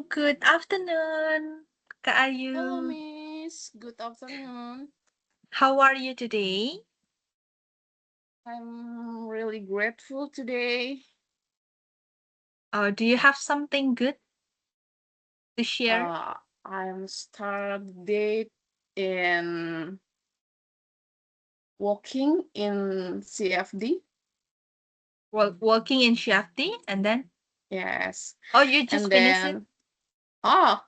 good afternoon, Kak Hello, Ayu. Miss. Good afternoon. How are you today? I'm really grateful today. Do you have something good to share? I'm start day in walking in CFD. Well, working in Shafti, and then Yes, you just and finished it. then oh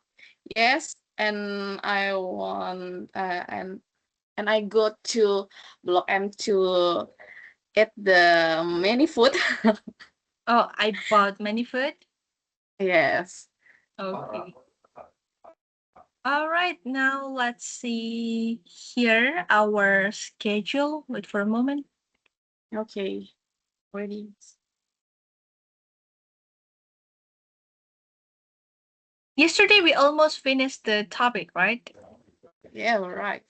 yes, and I want and I go to Block M to eat the many food. Oh, I bought many food. Yes. Okay. All right, now let's see here our schedule. Wait for a moment. Okay. Ready. Yesterday we almost finished the topic, right? Yeah, right.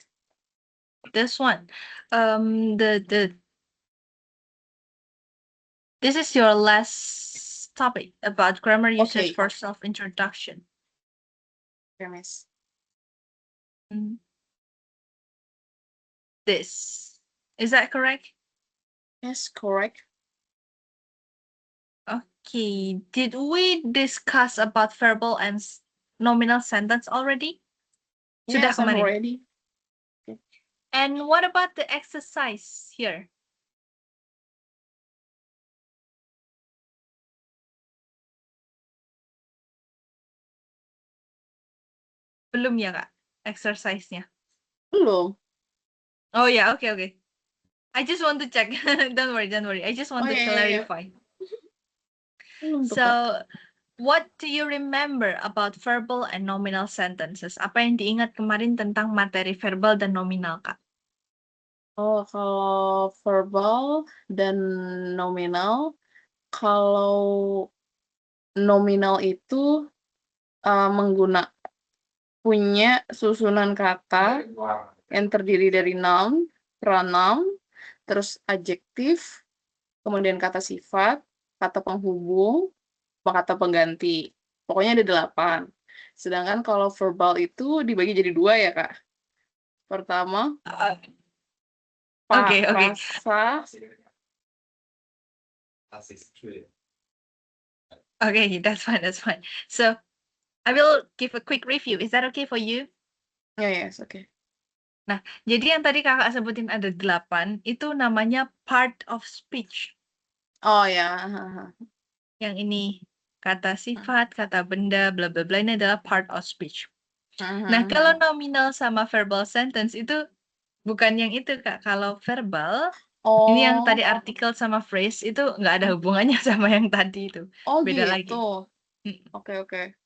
This one. The This is your last topic about grammar usage Okay. for self-introduction. Okay, Miss. This. Is that correct? Yes, correct. Okay. Did we discuss about verbal and nominal sentence already? Sudah Yes, I'm kemarin. ready. Okay. And what about the exercise here? Belum ya, Kak? Exercise-nya. Belum. Oh yeah, okay. I just want to check. Don't worry. I just want Oh to ya. clarify. Belum tuh, Kak. So, what do you remember about verbal and nominal sentences? Apa yang diingat kemarin tentang materi verbal dan nominal, Kak? Oh, kalau verbal dan nominal, kalau nominal itu punya susunan kata yang terdiri dari noun, pronoun, terus adjektif, kemudian kata sifat, kata penghubung, kata pengganti. Pokoknya ada 8. Sedangkan kalau verbal itu dibagi jadi 2 ya, Kak. Pertama, Okay. prasa. Okay, that's fine. So, I will give a quick review. Is that okay for you? Yes, okay. Nah, jadi yang tadi kakak sebutin ada 8, itu namanya part of speech. Oh ya. Yang ini, kata sifat, kata benda, bla bla bla, ini adalah part of speech. Nah, kalau nominal sama verbal sentence itu bukan yang itu, Kak. Kalau verbal, ini yang tadi artikel sama phrase itu nggak ada hubungannya sama yang tadi itu. Oh Beda gitu. lagi. Oke.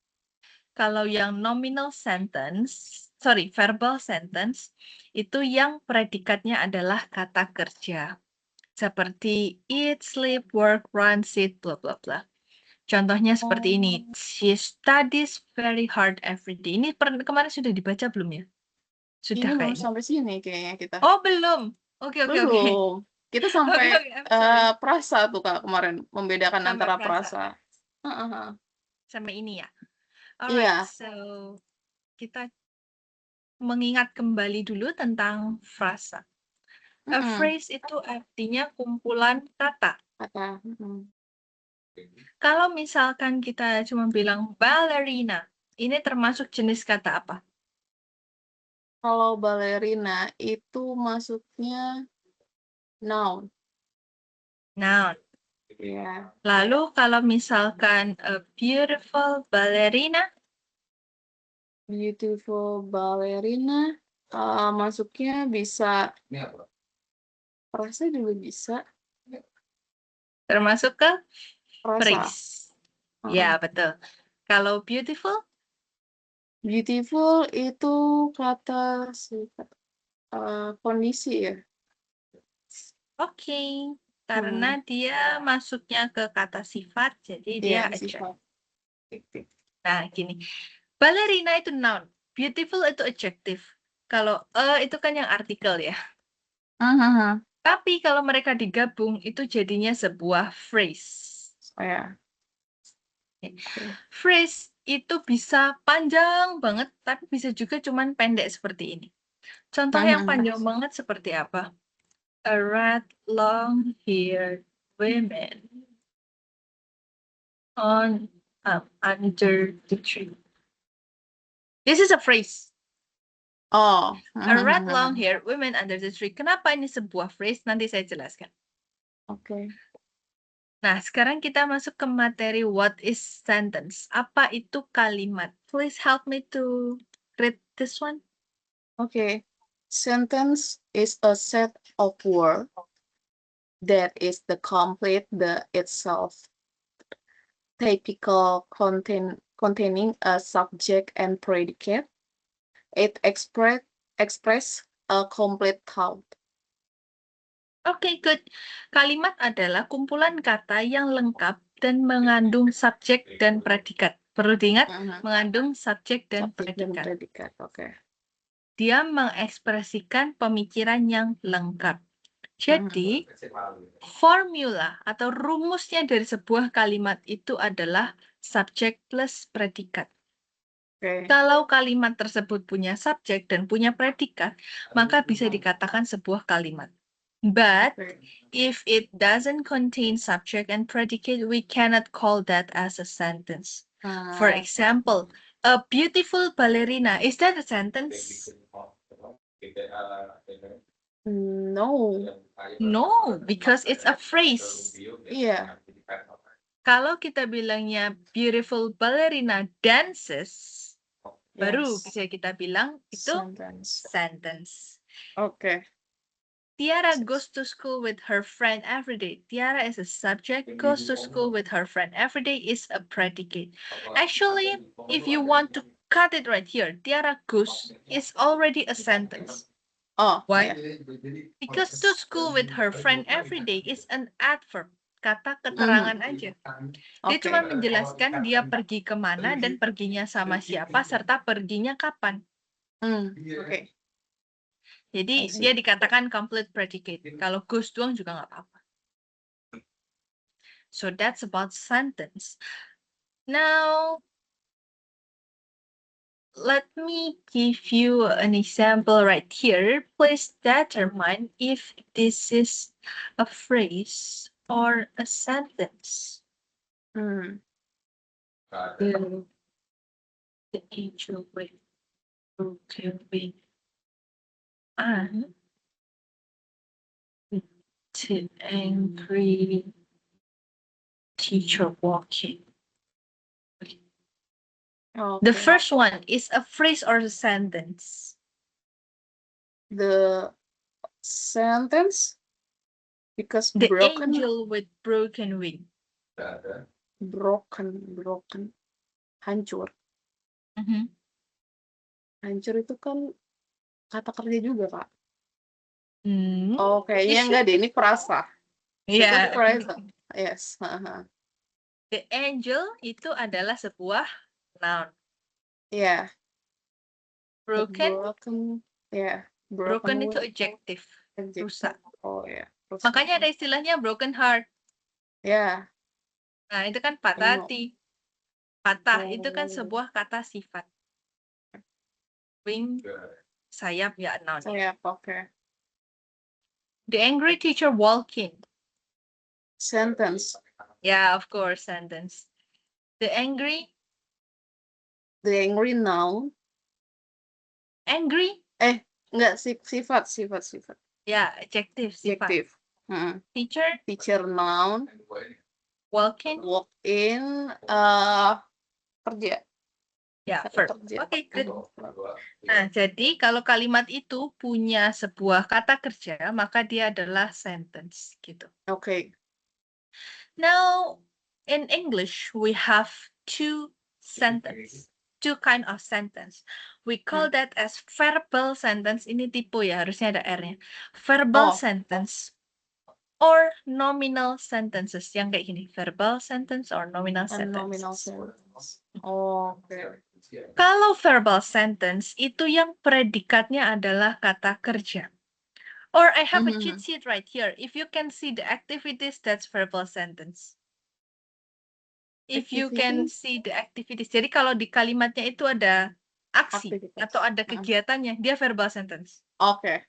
Kalau yang verbal sentence, itu yang predikatnya adalah kata kerja. Seperti eat, sleep, work, run, sit, bla bla bla. Contohnya seperti ini. She studies very hard every day. Ini kemarin sudah dibaca belum ya? Sudah Ini belum kayaknya. sampai sini kayaknya kita. Oh, belum. Oke. Belum. Kita sampai I'm sorry. prasa tuh, Kak, kemarin membedakan Sampai antara prasa. prasa. Sama ini ya. Iya. Alright, so kita mengingat kembali dulu tentang frasa. A phrase itu artinya kumpulan kata. Kalau misalkan kita cuma bilang ballerina, ini termasuk jenis kata apa? Kalau ballerina itu masuknya noun. Noun. Iya. Lalu kalau misalkan a beautiful ballerina, Beautiful ballerina masuknya bisa prasa juga bisa. termasuk ke Prasa. phrase. Ya, betul. Kalau beautiful? Beautiful itu kata sifat kondisi ya. Oke, karena dia masuknya ke kata sifat, jadi dia Iya, adjective. sifat. Nah, gini. Ballerina itu noun, beautiful itu adjective. Kalau itu kan yang artikel ya. Tapi kalau mereka digabung itu jadinya sebuah phrase. Oh ya. Phrase itu bisa panjang banget, tapi bisa juga cuman pendek seperti ini. Contoh yang panjang banget seperti apa? A red long-haired woman on under the tree. This is a phrase. Oh. A red long-haired woman under the tree. Kenapa ini sebuah phrase? Nanti saya jelaskan. Oke. Nah, sekarang kita masuk ke materi what is sentence. Apa itu kalimat? Please help me to read this one. Okay. Sentence is a set of words that is the complete the itself, typical containing a subject and predicate. It express a complete thought. Oke, good. Kalimat adalah kumpulan kata yang lengkap dan mengandung subjek dan predikat. Perlu diingat, mengandung subjek dan predikat. Oke. Dia mengekspresikan pemikiran yang lengkap. Jadi, formula atau rumusnya dari sebuah kalimat itu adalah subjek plus predikat. Okay. Kalau kalimat tersebut punya subjek dan punya predikat, maka bisa dikatakan sebuah kalimat. But if it doesn't contain subject and predicate, we cannot call that as a sentence. For example, a beautiful ballerina. Is that a sentence? No. No, because it's a phrase. Iya. Kalau kita bilangnya beautiful ballerina dances, baru bisa kita bilang itu sentence. Oke. Tiara goes to school with her friend every day. Tiara is a subject, goes to school with her friend every day is a predicate. Actually, if you want to cut it right here, Tiara goes is already a sentence. Oh, why? Yeah. Because to school with her friend every day is an adverb. Kata keterangan aja. Dia cuma menjelaskan dia pergi kemana dan perginya sama siapa serta perginya kapan. Oke. Jadi dia dikatakan complete predicate. Kalau goes doang juga nggak apa-apa. So that's about sentence. Now, let me give you an example right here. Please determine if this is a phrase or a sentence. The angel with broken wing and the angry teacher walking. The first one is a phrase or a sentence. The sentence because The broken angel with broken wing. broken hancur. Hancur itu kan kata kerja juga, Kak. Oh, kayaknya enggak deh, ini frasa. Iya. Yes. The angel itu adalah sebuah noun. Iya. Broken ya. Broken itu adjective. Rusak. Oh ya. Makanya ada istilahnya broken heart. Ya. Nah, itu kan patah hati. Patah itu kan sebuah kata sifat. Wing, sayap ya noun. Sayap, oke. The angry teacher walking. Sentence. Yeah, of course, sentence. The angry noun. Angry? Enggak, sifat. Ya, adjective, sifat. Teacher noun. Walking? Walk in, kerja. Ya, verb. Oke, good. Nah, jadi kalau kalimat itu punya sebuah kata kerja, maka dia adalah sentence, gitu. Oke. Now, in English, we have two kind of sentence. We call that as verbal sentence. Ini tipe ya, harusnya ada R-nya. Verbal sentence or nominal sentences. Yang kayak gini, verbal sentence or nominal sentence. Oke. Kalau verbal sentence, itu yang predikatnya adalah kata kerja. Or I have a cheat sheet right here. If you can see the activities, that's verbal sentence. if you can Activity, see the activities. Jadi kalau di kalimatnya itu ada aksi aktivitas. atau ada kegiatannya, dia verbal sentence. Oke.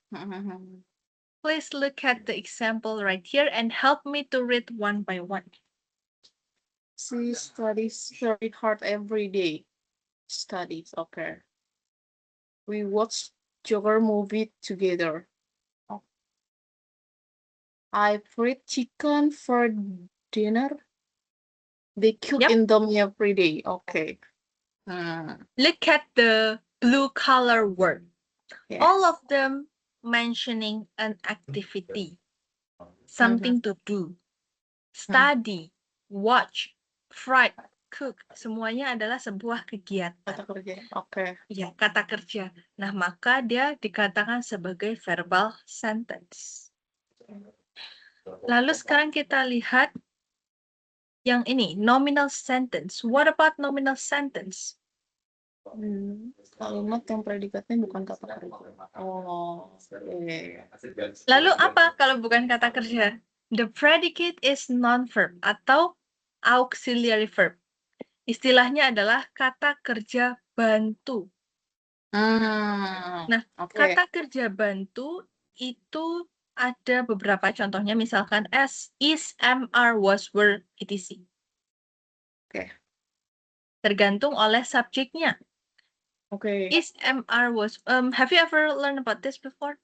Please look at the example right here and help me to read one by one. She studies very hard every day. Studies, okay. We watch Joker movie together. I fried chicken for dinner. They cook Yep. Indomie every day. Okay. Look at the blue color word. Yes. All of them mentioning an activity, something to do. Study, watch, fried, cook, semuanya adalah sebuah kegiatan. Kata kerja. Oke. Ya, kata kerja. Nah, maka dia dikatakan sebagai verbal sentence. Lalu sekarang kita lihat yang ini, nominal sentence. What about nominal sentence? Kalimat yang predikatnya bukan kata kerja. Oh, oke. Lalu apa kalau bukan kata kerja? The predicate is non-verb atau auxiliary verb. Istilahnya adalah kata kerja bantu. Nah, kata kerja bantu itu ada beberapa contohnya, misalkan as, is, am, are, was, were, etc. Oke. Tergantung oleh subjeknya. Oke. Is, am, are, was. Have you ever learned about this before?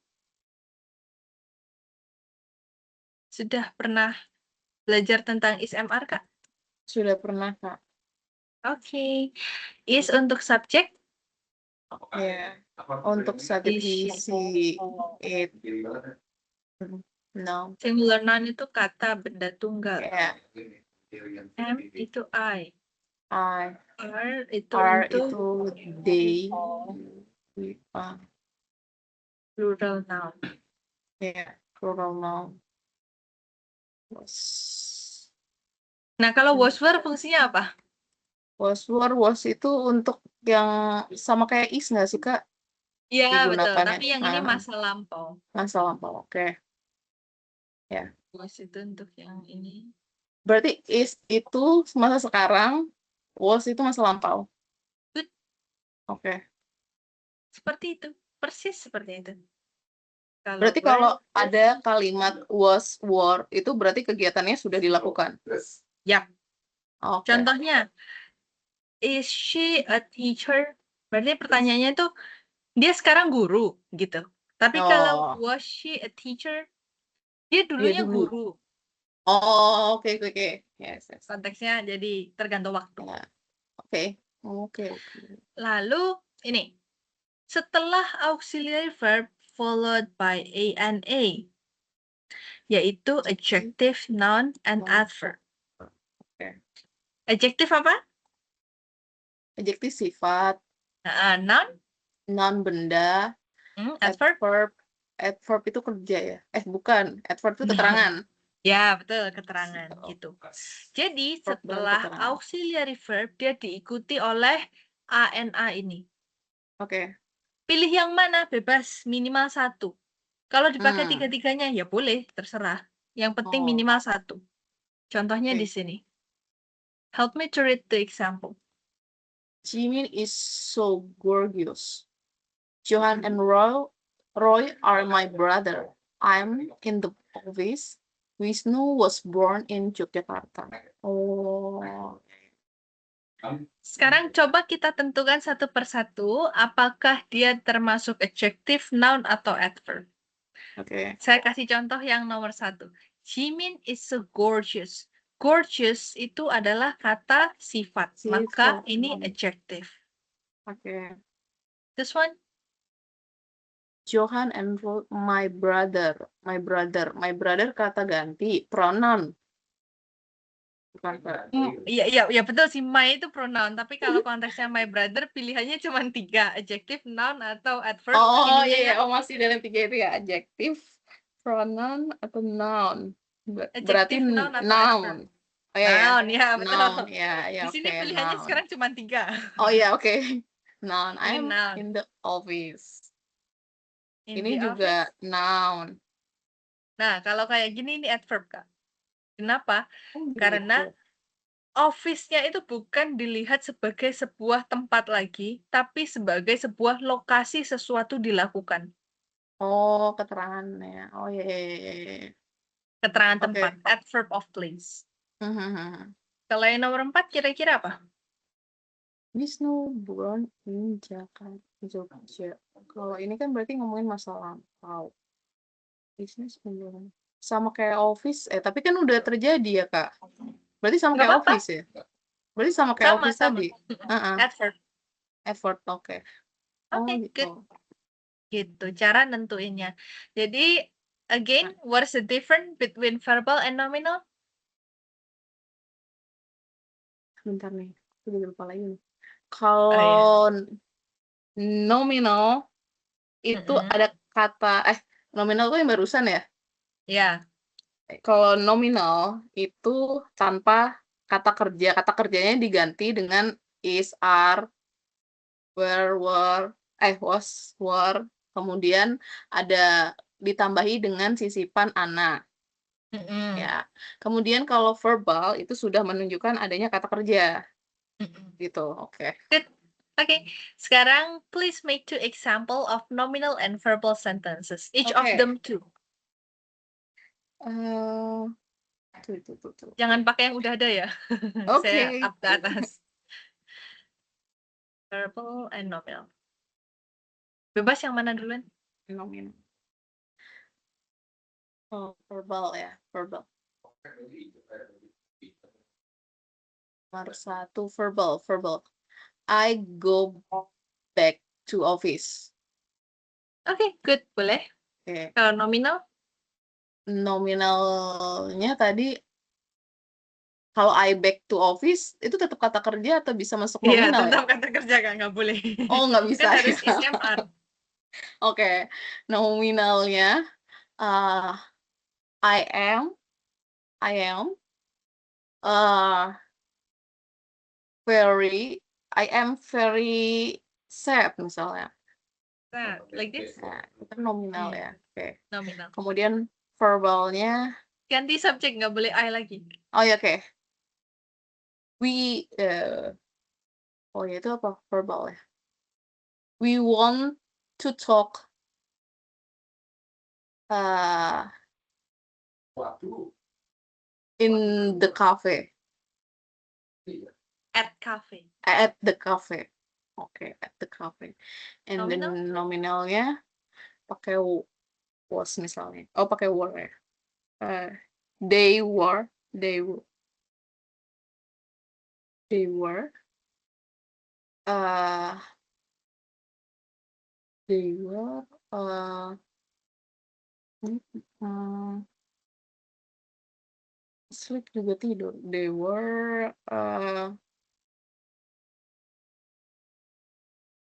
Sudah pernah belajar tentang is, am, are, Kak? Sudah pernah, Kak. Oke. Is untuk subjek. Ya. Untuk subjek si it. No. Singular noun itu kata benda tunggal. Ya. Am itu I. Are itu Are untuk itu they. plural noun. Ya, plural noun. Nah, kalau was, were fungsinya apa? Was, were, was itu untuk yang sama kayak is nggak sih, Kak? Iya, betul. Digunakannya. Tapi yang ini masa lampau. Masa lampau, oke. Ya. Was itu untuk yang ini. Berarti is itu masa sekarang, was itu masa lampau. Good. Oke. Seperti itu. Persis seperti itu. Berarti kalau ada kalimat was, were, itu berarti kegiatannya sudah dilakukan? Yap. Oke. Contohnya, is she a teacher? Berarti pertanyaannya itu, dia sekarang guru, gitu. Tapi kalau was she a teacher, dia dulunya dulu. guru. Oh, oke. Yes. Konteksnya jadi tergantung waktu. Ya. Oke. Lalu, ini. Setelah auxiliary verb followed by a, yaitu adjective, noun, and adverb. Oke. Adjective apa? Adjektif sifat. Noun? Noun benda. Adverb? Adverb itu kerja ya? Bukan. Adverb itu keterangan. Ya, betul, keterangan gitu. Jadi, setelah keterangan. auxiliary verb, dia diikuti oleh ANA ini. Oke. Pilih yang mana? Bebas, minimal satu. Kalau dipakai tiga-tiganya, ya boleh, terserah. Yang penting minimal satu. Contohnya di sini. Help me to read the example. Jimin is so gorgeous. Johan and Roy are my brother. I'm in the office. Wisnu was born in Yogyakarta. Oh. Sekarang coba kita tentukan satu persatu apakah dia termasuk adjective, noun, atau adverb. Oke. Saya kasih contoh yang nomor 1. Jimin is so gorgeous. Gorgeous itu adalah kata sifat. Maka ini adjective. Oke. This one? Johan and Roy, my brother. My brother kata ganti, pronoun. Iya betul sih, my itu pronoun. Tapi kalau konteksnya my brother, pilihannya cuma 3. Adjective, noun, atau adverb. Oh iya, masih dalam 3 itu ya. Adjective, pronoun, atau noun. Berarti noun atau noun. adverb. Oh iya, Noun, ya betul. Noun, ya, Di sini pilihannya noun. sekarang cuma 3. Oh iya, oke. Noun, I'm noun. in the office. In ini the juga office. Noun. Nah, kalau kayak gini ini adverb, Kak. Kenapa? Karena office-nya itu bukan dilihat sebagai sebuah tempat lagi, tapi sebagai sebuah lokasi sesuatu dilakukan. Oh, keterangannya. Oh, iya, iya, iya, iya, iya. Keterangan tempat, Oke. adverb of place. Mhm. Kalau yang nomor 4 kira-kira apa? Wisnu Buron in Jakarta, Jogja. Kalau ini kan berarti ngomongin masa lampau. Bisnis belum. Sama kayak office, tapi kan udah terjadi ya, Kak? Berarti sama Nggak kayak apa-apa, office ya? Berarti sama kayak sama office sama. tadi? Heeh, Adverb. effort, oke. Oh, Oke, good. gitu. Gitu, cara nentuinnya. Jadi, again, what's the difference between verbal and nominal? Bentar nih, aku jadi lupa lagi nih. Oh ya. Kalau nominal itu Mm-mm. ada kata nominal tuh yang barusan ya? Ya. Kalau nominal itu tanpa kata kerja. Kata kerjanya diganti dengan is, are, were, was, were. Kemudian ada ditambahi dengan sisipan ana. Mm-mm. Ya. Kemudian kalau verbal itu sudah menunjukkan adanya kata kerja. Mm-mm. Gitu. Oke. Good. Oke, sekarang please make 2 example of nominal and verbal sentences. Each of Oke. them 2. Eh, tuh. Jangan pakai yang udah ada ya. Saya Oke. up ke atas. Verbal and nominal. Bebas yang mana duluan? Nominal. Oh, verbal ya. Verbal. Nomor 1 verbal. I go back to office. Oke, good. Boleh. Oke. Kalau nominal? Nominalnya tadi kalau I back to office itu tetap kata kerja atau bisa masuk Iya, nominal ya? tetap kata kerja Kak, nggak boleh. Oh, nggak bisa Kan ya. harus SMR. Oke. Nominalnya I am uh, I am very sad misalnya. Nah, like this. Nah, itu nominal ya. Oke. Nominal. Kemudian verbalnya, Ganti subjek, nggak boleh I lagi. oh ya oke. We, oh ya itu apa verbal ya? We want to talk in the cafe. At cafe. At the cafe. Oke, at the cafe. And Nominal? then nominalnya pakai was misalnya. Oh, pakai were ya. They were uh, sleep juga tidur. They were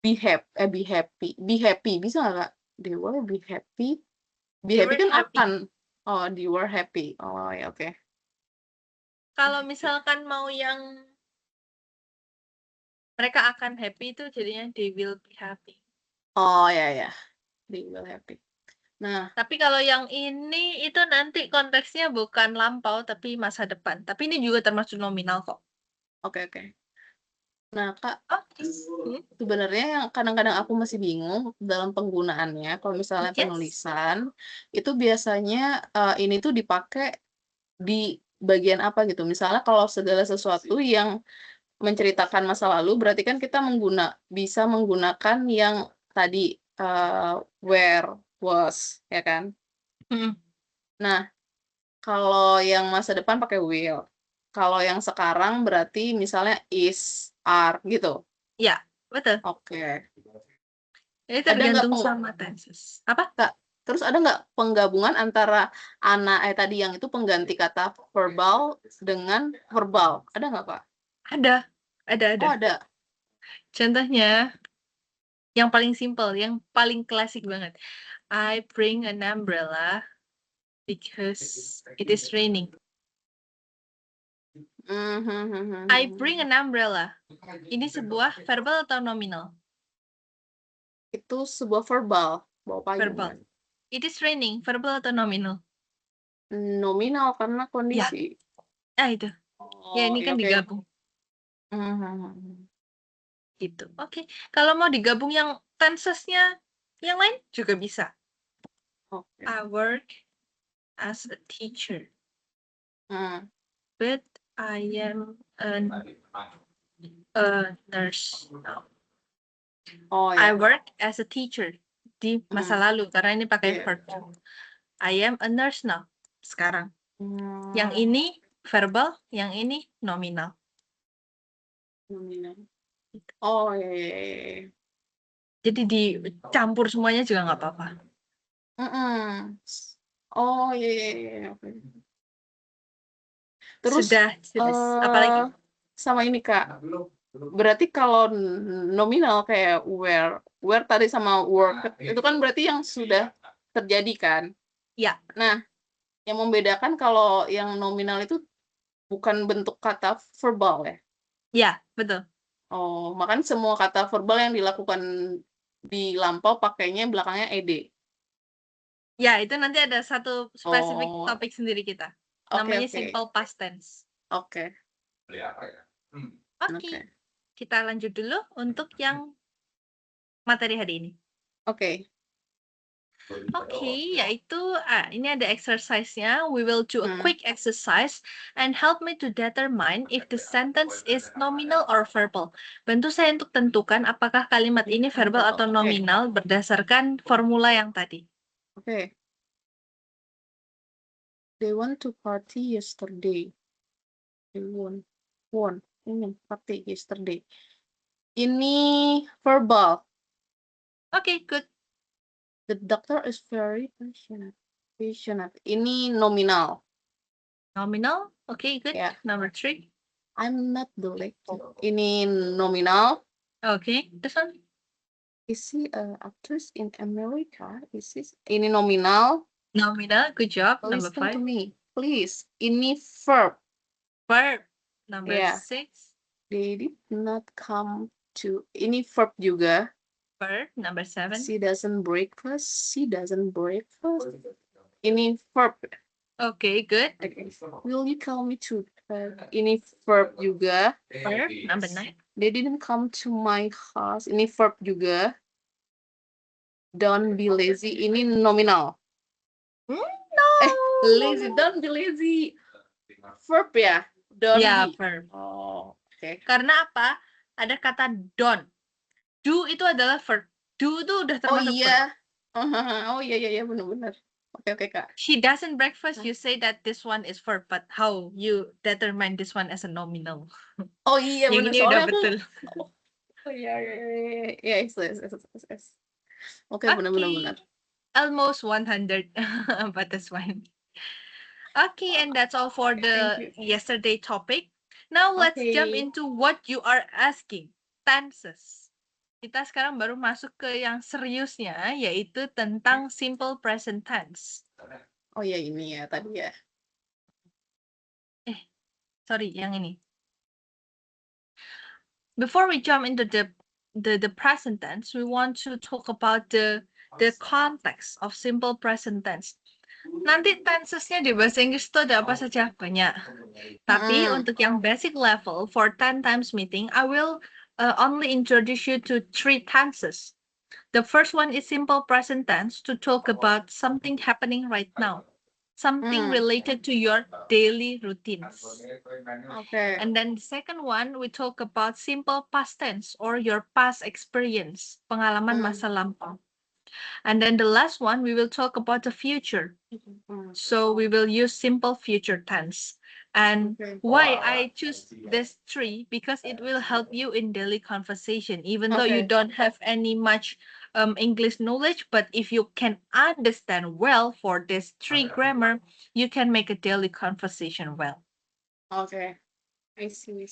be happy bisa nggak Kak? They were be happy. Be They happy were kan happy. akan. Oh, they were happy. Oh ya oke. Kalau misalkan mau yang mereka akan happy itu jadinya they will be happy. Oh ya. They will happy. Nah, Tapi kalau yang ini itu nanti konteksnya bukan lampau tapi masa depan. Tapi ini juga termasuk nominal kok. oke. Nah, Kak, Oh, sebenarnya yang kadang-kadang aku masih bingung dalam penggunaannya, kalau misalnya yes. penulisan, itu biasanya ini tuh dipakai di bagian apa gitu. Misalnya kalau segala sesuatu yang menceritakan masa lalu, berarti kan kita bisa menggunakan yang tadi where, was, ya kan? Nah, kalau yang masa depan pakai will. Kalau yang sekarang berarti misalnya is, are gitu. Ya, betul. Oke. Ini Ada nggak tergantung sama tenses. Apa? terus ada nggak penggabungan antara tadi yang itu pengganti kata verbal dengan verbal? Ada nggak, Kak? Ada. Oh, ada. Contohnya, yang paling simple, yang paling klasik banget. I bring an umbrella because it is raining. I bring an umbrella. Ini sebuah verbal atau nominal? Itu sebuah verbal. Bawa payung. Verbal. It is raining, verbal atau nominal? Nominal karena kondisi. Ah, itu. Ya, ini kan oke. digabung. Gitu. Oke. Kalau mau digabung yang tensesnya yang lain juga bisa. Oke. I work as a teacher, Hmm. but I am a nurse now. Oh I ya. work as a teacher di masa lalu karena ini pakai Iya. verb. I am a nurse now. Sekarang. Yang Hmm. ini verbal, yang ini nominal. Nominal. Oh iya, iya, iya, iya. Jadi dicampur semuanya juga nggak apa-apa. Oh iya, iya, iya. Oke. Terus Sudah. Apalagi? sama ini Kak. Berarti kalau nominal kayak where tadi sama work itu kan berarti yang sudah terjadi kan? Ya. Nah, yang membedakan kalau yang nominal itu bukan bentuk kata verbal ya? Ya, betul. Oh, makanya semua kata verbal yang dilakukan di lampau pakainya belakangnya ed. Ya, itu nanti ada satu spesifik Oh, topik sendiri kita. oke, Namanya oke. simple past tense. Oke. Oke. Oke. Kita lanjut dulu untuk yang materi hari ini. Oke. Oke, yaitu ini ada exercise-nya. We will do a Hmm. quick exercise and help me to determine if the sentence is nominal or verbal. Bantu saya untuk tentukan apakah kalimat ini verbal atau nominal berdasarkan formula yang tadi. Oke. They went to party yesterday. They won. Ini party yesterday. Ini verbal. Oke, good. The doctor is very passionate. Ini nominal. Nominal. Okay, good. Ya. Number 3. I'm not the lecturer. Ini nominal. Okay, this one. Is he an actress in America? Ini nominal. Nominal. Good job. Number Listen to 5. me, please. Ini verb. Verb. Number Yeah. 6. They did not come to. Ini verb juga. Verb. Number 7. She doesn't breakfast. She doesn't breakfast. Ini verb. Okay, good. Okay. Will you call me to? Ini verb juga. Verb. Number 9. They didn't come to my house. Ini verb juga. Don't be lazy. Ini nominal. No. Lazy. Don't be lazy. Verb ya. Don't Ya, be. verb. Oh, oke. Karena apa? Ada kata don't. Do itu adalah verb. Do itu udah Oh termasuk iya. verb. Oh iya benar-benar. Oke Kak. She doesn't breakfast. You say that this one is verb, but how you determine this one as a nominal? Oh iya Yang benar. ini udah betul. Oh iya. Yes. Oke, benar. Almost 100 but this one. Okay, and that's all for the yesterday topic. Now let's jump into what you are asking. Tenses. Kita sekarang baru masuk ke yang seriusnya, yaitu tentang simple present tense. Oh ya ini ya tadi ya. Sorry, yang ini. Before we jump into the present tense, we want to talk about the context of simple present tense. Nanti tensesnya di bahasa Inggris itu ada apa saja? Banyak. Tapi untuk yang basic level for 10 times meeting, I will only introduce you to 3 tenses. The first one is simple present tense to talk about something happening right now. Something related to your daily routines. Okay. And then the second one, we talk about simple past tense or your past experience, pengalaman masa lampau. And then the last one, we will talk about the future. So we will use simple future tense. And why I choose this 3? Because it will help you in daily conversation, even though you don't have any much English knowledge. But if you can understand well for this 3 grammar, you can make a daily conversation well. Okay, I see.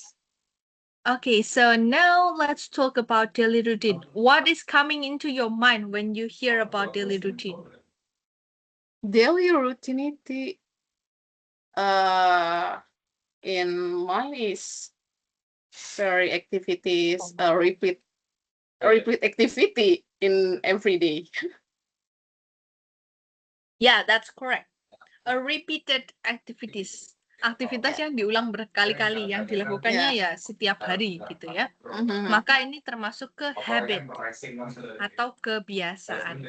Okay, so now let's talk about daily routine. What is coming into your mind when you hear about daily routine? Daily routine in mine is very activities, repeat activity in every day. Yeah, that's correct. A repeated activities. aktivitas yang diulang berkali-kali, yang dilakukannya ya setiap hari gitu ya. Maka ini termasuk ke habit atau kebiasaan.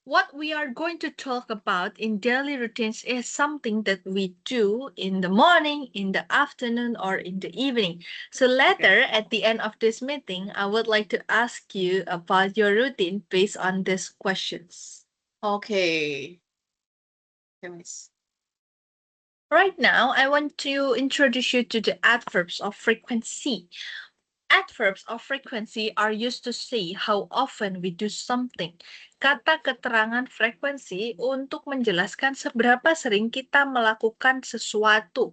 What we are going to talk about in daily routines is something that we do in the morning, in the afternoon, or in the evening. So later, at the end of this meeting, I would like to ask you about your routine based on these questions. Okay. Miss. Right now, I want to introduce you to the adverbs of frequency. Adverbs of frequency are used to say how often we do something. Kata keterangan frekuensi untuk menjelaskan seberapa sering kita melakukan sesuatu.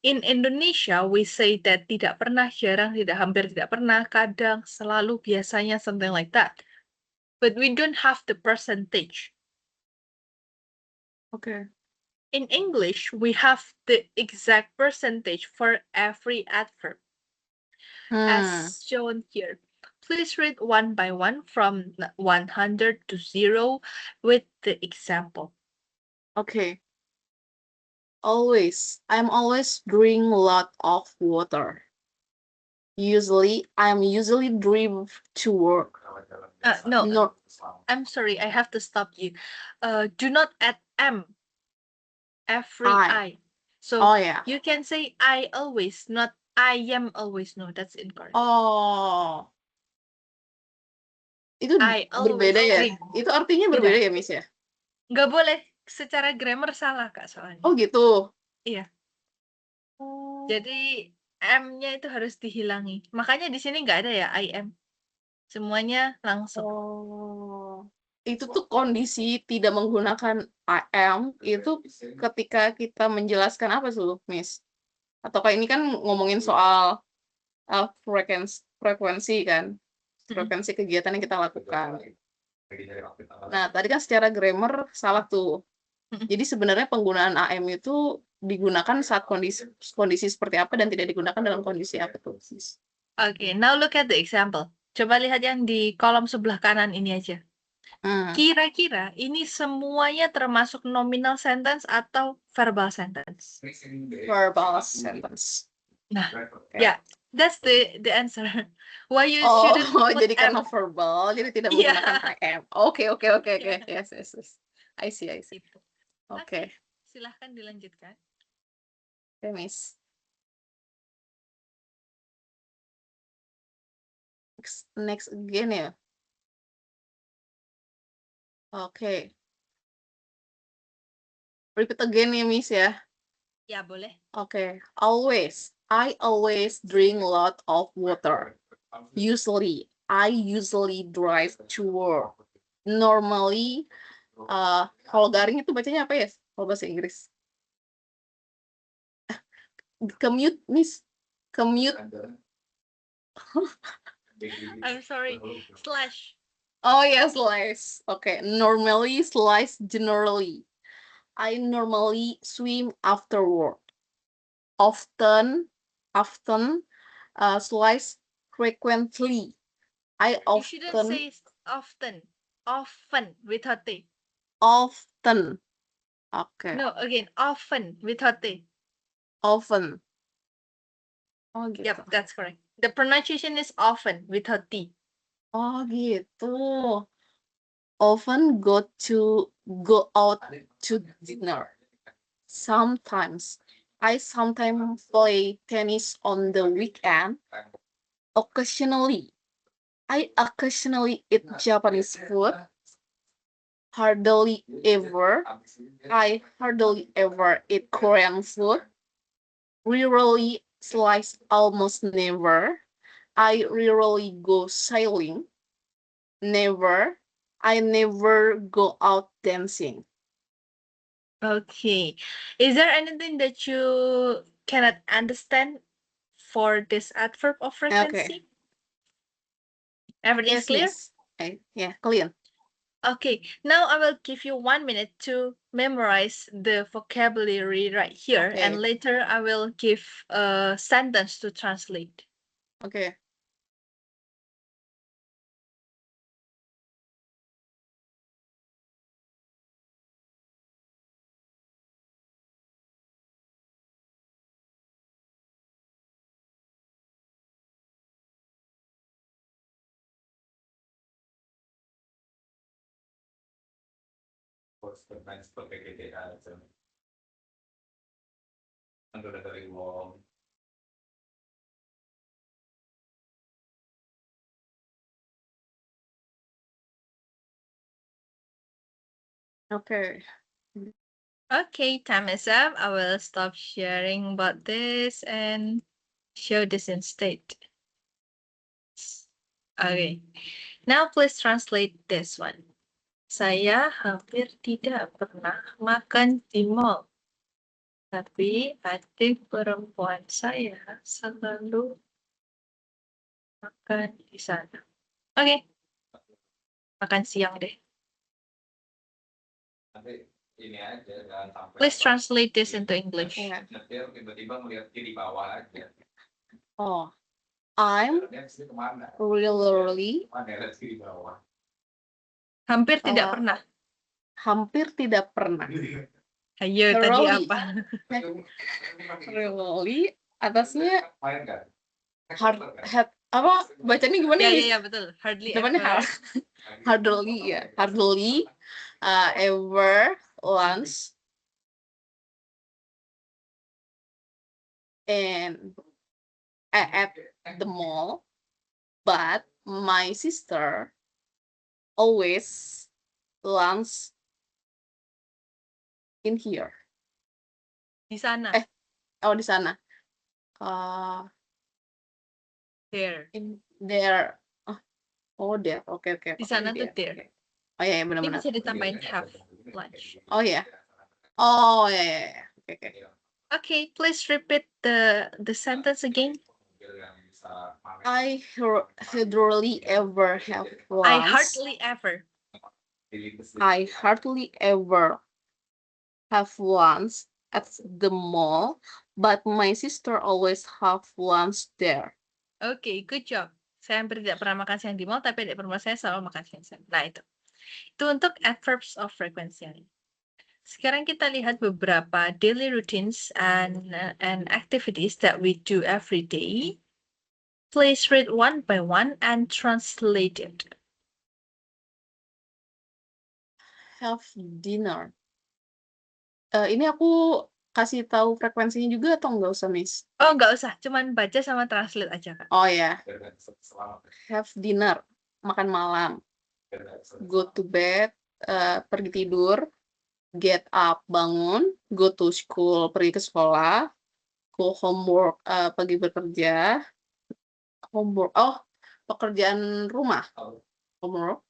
In Indonesia, we say that tidak pernah, jarang, tidak, hampir tidak pernah, kadang, selalu, biasanya, something like that. But we don't have the percentage. Okay. In English, we have the exact percentage for every adverb. As shown here. Please read one by one from 100 to 0 with the example. Okay. Always. I'm always drinking a lot of water. I'm usually driven to work. No, I'm sorry, I have to stop you. Do not add M. Every I. So you can say I always, not I am always. No, that's incorrect. Oh. Itu berbeda ya? Itu artinya berbeda ya, Miss ya? Nggak boleh. Secara grammar salah, Kak, soalnya. Oh, gitu? Iya. Jadi M-nya itu harus dihilangi. Makanya di sini nggak ada ya I am. Semuanya langsung. Oh. Itu tuh kondisi tidak menggunakan I am itu ketika kita menjelaskan apa tuh, Miss? Ataukah ini kan ngomongin soal frekuensi kan? Frekuensi kegiatan yang kita lakukan. Nah, tadi kan secara grammar salah tuh. Jadi sebenarnya penggunaan AM itu digunakan saat kondisi seperti apa dan tidak digunakan dalam kondisi apa tuh? Okay, now look at the example. Coba lihat yang di kolom sebelah kanan ini aja. Kira-kira ini semuanya termasuk nominal sentence atau verbal sentence? Verbal sentence. Nah, ya, that's the answer. Why you shouldn't put jadi M. karena verbal, jadi tidak menggunakan I am. Oke. Yes. I see. Oke. Silahkan dilanjutkan. Okay, Miss. Next again ya. Oke. Repeat again ya, Miss ya. Ya, boleh. Okay. I always drink a lot of water. I usually drive to work. Normally, kalau garing itu bacanya apa ya? Kalau bahasa Inggris. Commute, Miss. Commute. I'm sorry. Slash. Oh yeah, slash. Okay. Normally, slash generally. I normally swim after work. Often, slash frequently. You shouldn't say often. Often without T. Often. Okay. No, again, often without T. Often. Oh gitu. Yep, that's correct. The pronunciation is often without T. Oh gitu. Often go out to dinner. I sometimes play tennis on the weekend. I occasionally eat Japanese food. I hardly ever eat Korean food. Rarely slice almost never. I rarely go sailing. I never go out dancing. Okay. Is there anything that you cannot understand for this adverb of frequency? Okay. Everything is clear? Yes. Yeah, clear. Okay, now I will give you 1 minute to memorize the vocabulary right here, and later I will give a sentence to translate. Okay. Oke. Okay, time is up. I will stop sharing about this and show this instead. Okay. Now please translate this one. Saya hampir tidak pernah makan di mall. Tapi adik perempuan saya selalu makan di sana. Oke, makan siang deh. Ini aja, jangan sampai Please translate this into English. Ya. nyetir tiba-tiba melihat di bawah aja. Oh, I'm Dia mesti kemana? really Mana lihat di bawah. Hampir tidak pernah. hampir tidak pernah. Ayo, tadi Thoroughly. apa? Really atasnya Main kan? apa bacanya gimana Ya, ya? ya, ya, betul. Hardly Depannya ever. hardly ya. Hardly ever lunch and at the mall, but my sister always lunch in here. Di sana. Oh, di sana. There. In there. Oh, there. Oke. Di sana tuh there. Oh iya, Ini benar-benar. bisa ditambahin have lunch. Oh ya. Oh ya. Oke. Okay, please repeat the sentence again. I hardly ever have lunch. I hardly ever. I hardly ever have lunch at the mall, but my sister always have lunch there. Okay, good job. Saya hampir tidak pernah makan siang di mall, tapi adik perempuan saya selalu makan siang. Nah, itu. Itu untuk adverbs of frequency. Sekarang kita lihat beberapa daily routines and activities that we do every day. Please read one by one and translate it. Have dinner. Ini aku kasih tahu frekuensinya juga atau nggak usah, Miss? Oh, nggak usah. Cuman baca sama translate aja, Kak. Oh ya. Have dinner. Makan malam. Go to bed. Pergi tidur. Get up. Bangun. Go to school. Pergi ke sekolah. Go homework. Pergi bekerja. Homework. Oh, pekerjaan rumah. Homework.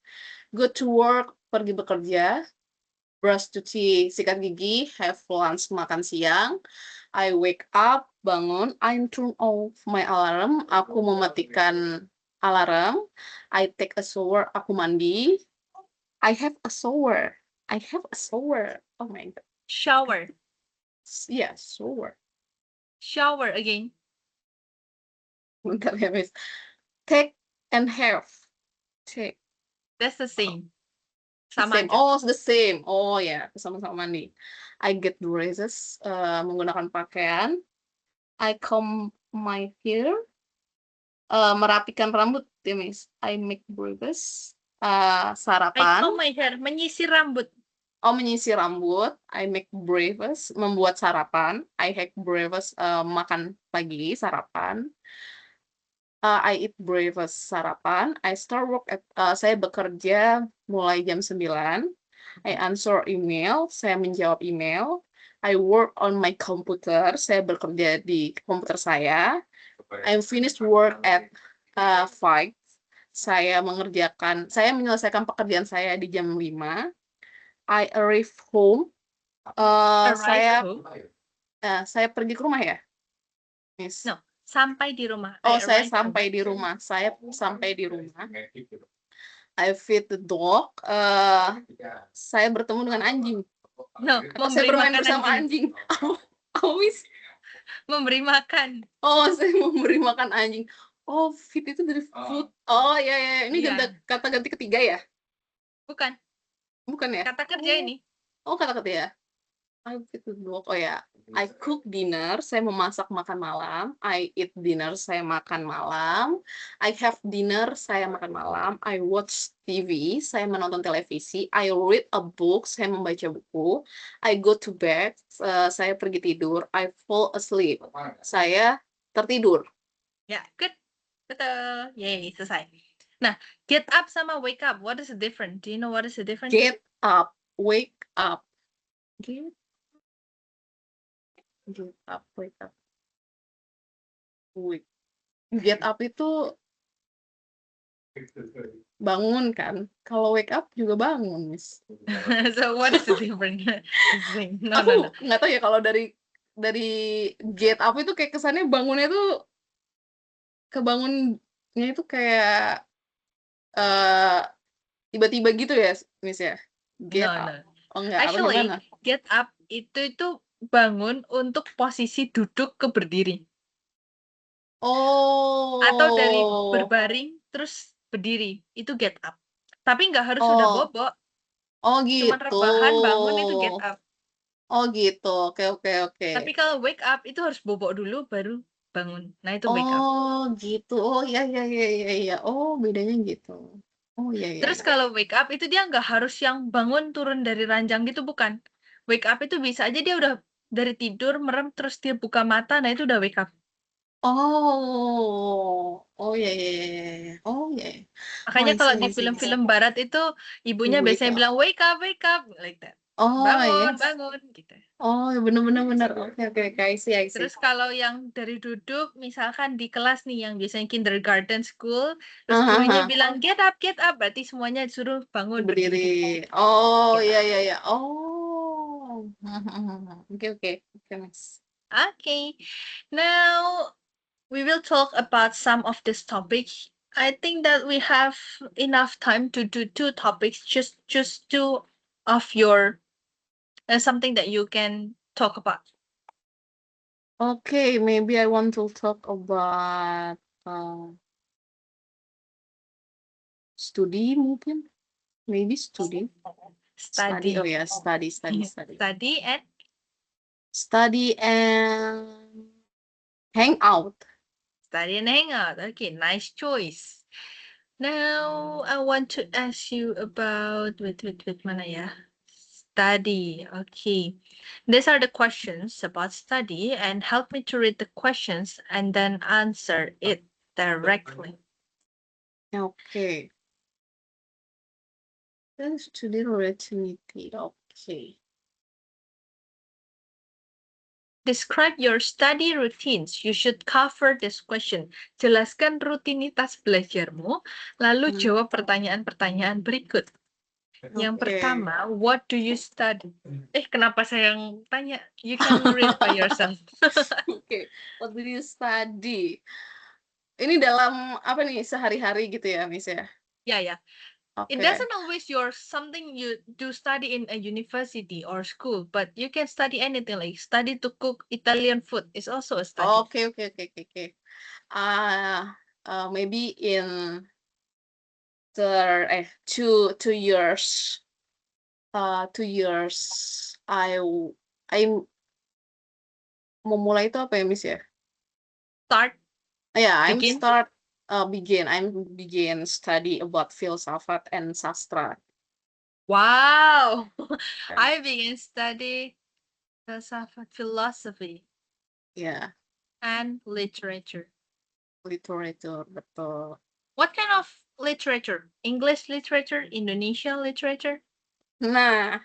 Go to work. Pergi bekerja. Brush, cuci, sikat gigi. Have lunch, makan siang. I wake up, bangun. I turn off my alarm. Aku mematikan alarm. I take a shower, aku mandi. I have a shower. I have a shower. Oh my god. Shower. Yeah, shower. Shower again. Bentar ya, Miss. Take and have. Take. That's the same. The Sama same. aja. Oh, the same. Oh ya, sama-sama mandi. I get dresses, menggunakan pakaian. I comb my hair, merapikan rambut ya, Miss. I make breakfast, I sarapan. comb my hair, menyisir rambut. Oh, menyisir rambut. I make breakfast, membuat sarapan. I have breakfast, makan pagi, sarapan. I eat breakfast, sarapan. I start work at, saya bekerja mulai jam 9. I answer email, saya menjawab email. I work on my computer, saya bekerja di komputer saya. I finish work at 5. Saya menyelesaikan pekerjaan saya di jam 5. I arrive home. Saya pergi ke rumah ya, Miss? No, sampai di rumah. Oh, saya sampai di rumah. Saya sampai di rumah. I feed the dog. Saya bertemu dengan anjing. No, Saya memberi bermain makan bersama anjing. Miss? Memberi makan. Oh, saya memberi makan anjing. Oh, feed itu dari food. Oh, ya. Ini Iya. kata ganti ketiga ya? Bukan. Bukan ya? Kata kerja ini. Oh, kata kerja. I read the book. Oh ya, I cook dinner, saya memasak makan malam. I eat dinner, saya makan malam. I have dinner, saya makan malam. I watch TV, saya menonton televisi. I read a book, saya membaca buku. I go to bed, saya pergi tidur. I fall asleep, saya tertidur. Ya, good. Betul. Yay, selesai. Nah, get up sama wake up. What is the difference? Do you know what is the difference? Get up, wake up. Get up, wake up. Get up itu bangun kan? Kalau wake up juga bangun, Miss. So what is the difference? No, Aku no, no. nggak tahu ya kalau dari get up itu kayak kesannya bangunnya tuh kebangunnya itu kayak tiba-tiba gitu ya, Miss ya? Get No, up. no. Oh enggak, apa Actually, gimana? get up itu bangun untuk posisi duduk ke berdiri. Atau dari Oh. berbaring terus berdiri. Itu get up. Tapi nggak harus sudah Oh. bobok. Oh Cuman gitu. rebahan bangun itu get up. Oh gitu. Oke, oke, oke. Tapi kalau wake up itu harus bobok dulu baru bangun. Nah, itu wake up. Oh gitu. Oh iya, iya, iya, iya, iya. Oh bedanya gitu. Oh iya, iya, Terus iya. kalau wake up itu dia nggak harus yang bangun turun dari ranjang gitu, bukan. Wake up itu bisa aja dia udah dari tidur merem terus dia buka mata, nah itu udah wake up. Oh. Oh iya, iya, iya, iya, iya. Oh iya, iya. Oh Makanya I kalau see, di I see, I see. film-film barat itu ibunya Wake biasanya up. bilang wake up like that. Oh Bangun, yes. bangun gitu. Oh ya bener, bener, bener. Oke, oke, oke. I see, I see. Terus kalau yang dari duduk, misalkan di kelas nih yang biasanya kindergarten school, terus gurunya bilang get up, berarti semuanya disuruh bangun berdiri. Berdiri. Oh Get iya, up. iya, iya. Oh. Oke, oke. Oke, Mas. Okay, now we will talk about some of this topics. I think that we have enough time to do 2 topics, just 2 of your something that you can talk about. Okay, maybe I want to talk about studi mungkin. Maybe studi. Study. Oh ya, study. Study and Study and hang out. study and hang out. Okay, nice choice. Now I want to ask you about wait mana ya? Study. Okay. These are the questions about study and help me to read the questions and then answer it directly. Okay. Then studi relativity. Okay. Describe your study routines. You should cover this question. Jelaskan rutinitas belajarmu, lalu jawab pertanyaan-pertanyaan berikut. Yang pertama, what do you study? Kenapa saya yang tanya? You can read by yourself. Okay, what do you study? Ini dalam apa nih sehari-hari gitu ya, Miss ya? Yeah. Okay. It doesn't always you're something you do study in a university or school, but you can study anything like study to cook Italian food is also a study. Okay. Maybe in 2 years. 2 years. I'm memulai itu apa ya, Miss ya? Start. Yeah, Begin. I'm begin study about filsafat and sastra. Wow. I began study philosophy. Yeah. And literature. Literature, betul. What kind of literature? English literature, Indonesian literature? Nah,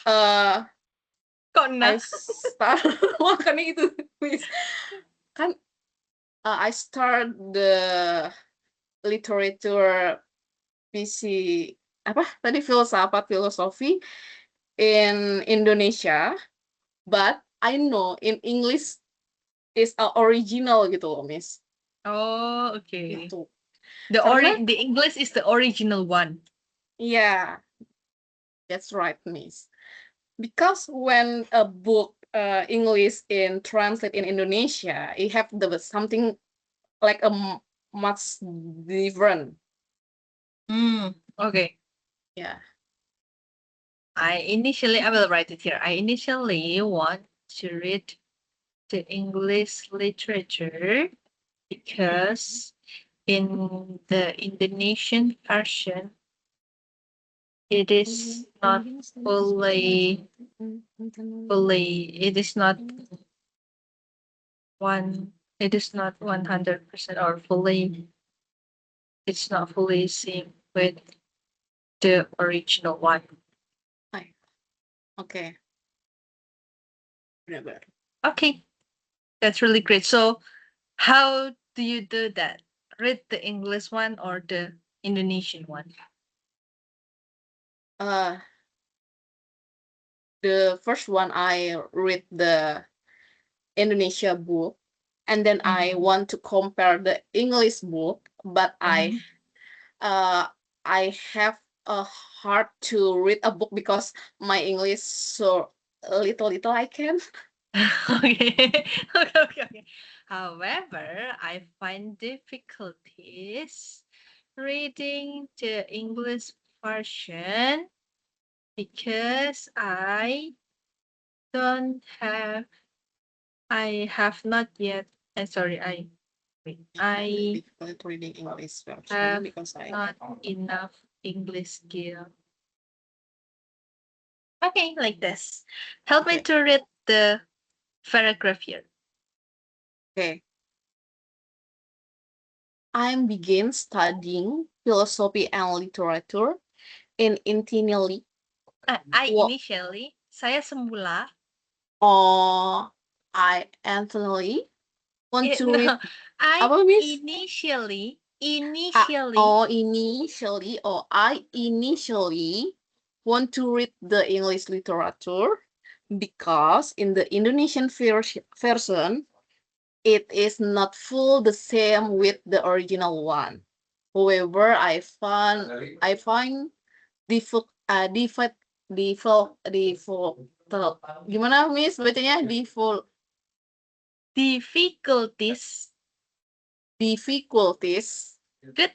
Kok nah? I start makanya itu, Miss. Kan I start the literature filsafat filosofi in Indonesia, but I know in English is original gitu loh, Miss. Oh, okay. Gitu. The English is the original one. Yeah, that's right, Miss. Because when a book English in translate in Indonesia, it have something like a much different. Okay. Yeah. I will write it here. I initially want to read the English literature because in the Indonesian version, it is not fully, it is not it is not 100% or fully, it's not fully same with the original one. Oke. Benar-benar. Okay, that's really great. So how do you do that? Read the English one or the Indonesian one? The first one I read the Indonesia book, and then I want to compare the English book, but I have a hard to read a book because my English so little I can. Okay. Okay. However, I find difficulties reading the English version because I have not yet, sorry, I difficult reading English version have because I not enough English skill. Okay, like this. Help me Okay. to read the paragraph here. Okay. I begin studying philosophy and literature initially. Initially, saya semula. I internally want to read. I Apa, Miss? initially, I initially want to read the English literature because in the Indonesian version, it is not full the same with the original one. However, I find gimana Miss bacanya difficulties. Good.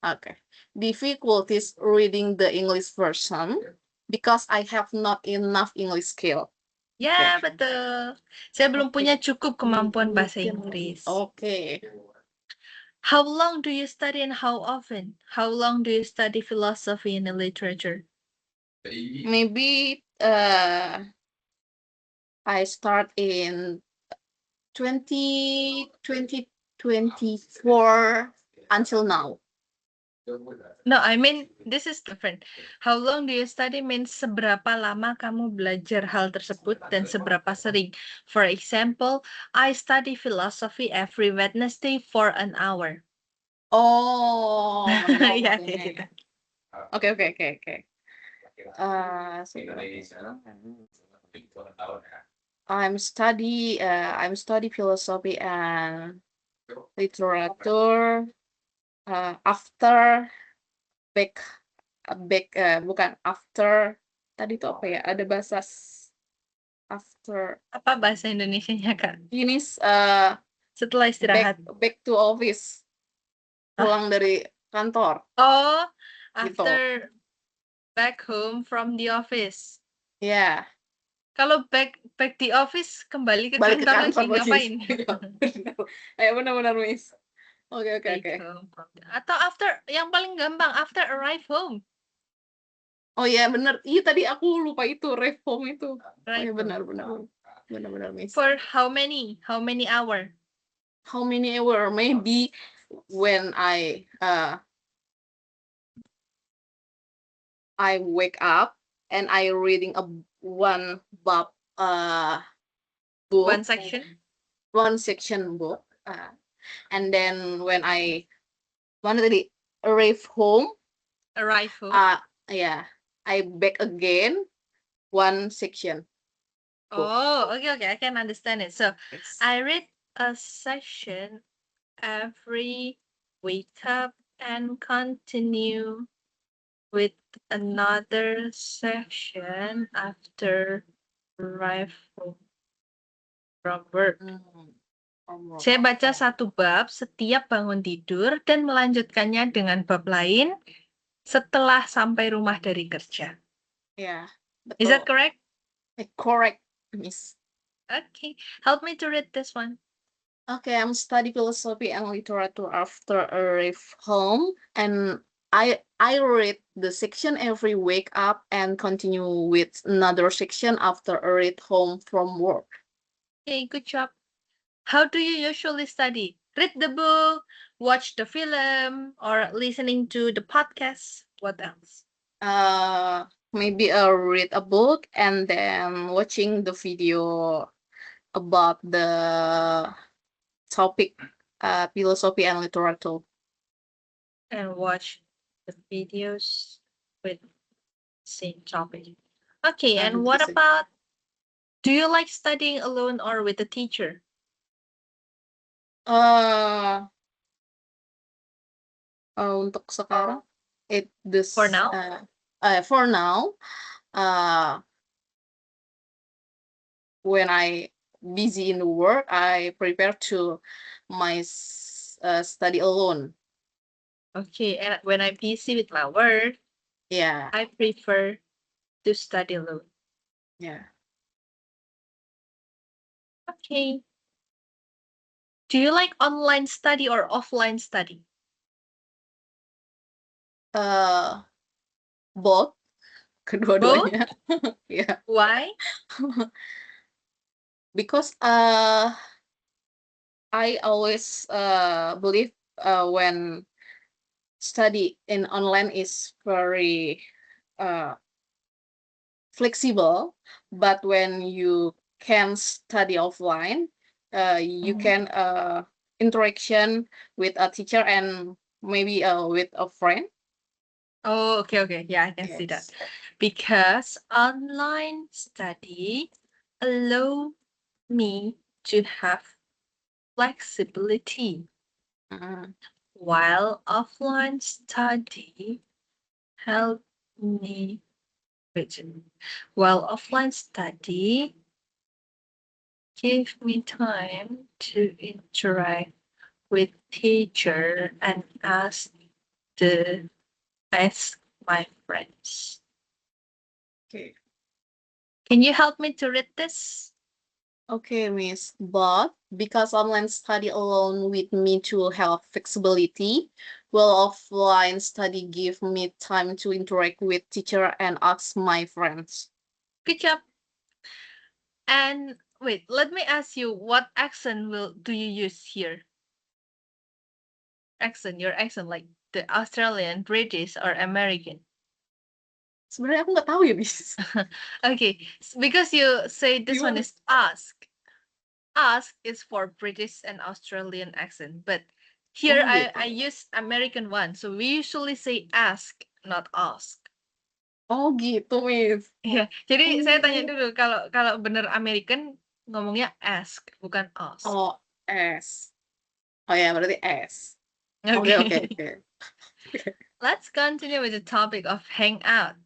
Okay. Difficulties reading the English version because I have not enough English skill. Ya, betul. Saya belum punya cukup kemampuan bahasa Inggris. Okay. How long do you study and how often? How long do you study philosophy and literature? Maybe I start in 2024 until now. No, I mean, this is different. How long do you study means seberapa lama kamu belajar hal tersebut dan seberapa sering. For example, I study philosophy every Wednesday for an hour. Oh, Ya, kayak gitu. Oke. I'm study philosophy and literature after bukan after tadi itu apa ya? Ada bahasa after Apa bahasa Indonesianya, Kak? ini Setelah istirahat. back to office. Pulang dari kantor. Oh, Gitu. after back home from the office. Ya. Kalau back the office kembali ke Balik ke kantor kantor lagi ngapain? Ayo benar Miss. Oke. Atau after, yang paling gampang, after arrive home. Oh ya benar. Iya tadi aku lupa itu arrive home itu. Arrive home. Benar Miss. For how many hour? How many hour? Maybe when I wake up and I reading one bab book. One section book. And then when I arrive home. Yeah, I back again one section. Oh, okay, I can understand it. So Yes. I read a section every wake up and continue with another section after arrive home from work. Saya baca satu bab setiap bangun tidur dan melanjutkannya dengan bab lain setelah sampai rumah dari kerja. Ya. Is that Betul. correct? Correct, Miss. Okay. Help me to read this one. Okay, I'm study philosophy and literature after I arrive home, and I read the section every wake up and continue with another section after I read home from work. Okay, good job. How do you usually study? Read the book, watch the film, or listening to the podcast? What else? Maybe I read a book and then watching the video about the topic, philosophy and literature. And watch the videos with same topic. Okay, and what Gitu sih. about, do you like studying alone or with a teacher? Untuk sekarang, For now? for now, when I busy in the work, I prepare to my study alone. Okay, and when I'm busy with my work, Yeah, I prefer to study alone. yeah. Okay. Do you like online study or offline study? Both, kedua-duanya. Yeah, Why? because I always believe when study in online is very flexible, but when you can study offline, you Mhm. can interaction with a teacher and maybe with a friend. Oh, okay. Yeah, I can see that. Yes. Because online study allow me to have flexibility, Mm, while offline study help me wait, while offline study give me time to interact with teacher and ask my friends. okay. Can you help me to read this? Okay, Miss. But because online study alone with me to have flexibility, while offline study give me time to interact with teacher and ask my friends. Good job. And wait, let me ask you, what accent do you use here? Your accent, like the Australian, British, or American? Sebenarnya aku nggak tahu ya, Miss. Okay, because you say this one Gimana? is ask. Ask is for British and Australian accent, but here Oh gitu. I use American one. So we usually say ask, not ask. Oh gitu, Miss. Ya, jadi saya tanya Oh. dulu, kalau bener American ngomongnya ask, bukan ask. Oh, S. Oh ya, berarti S. Okay. Oke. Let's continue with the topic of hangout.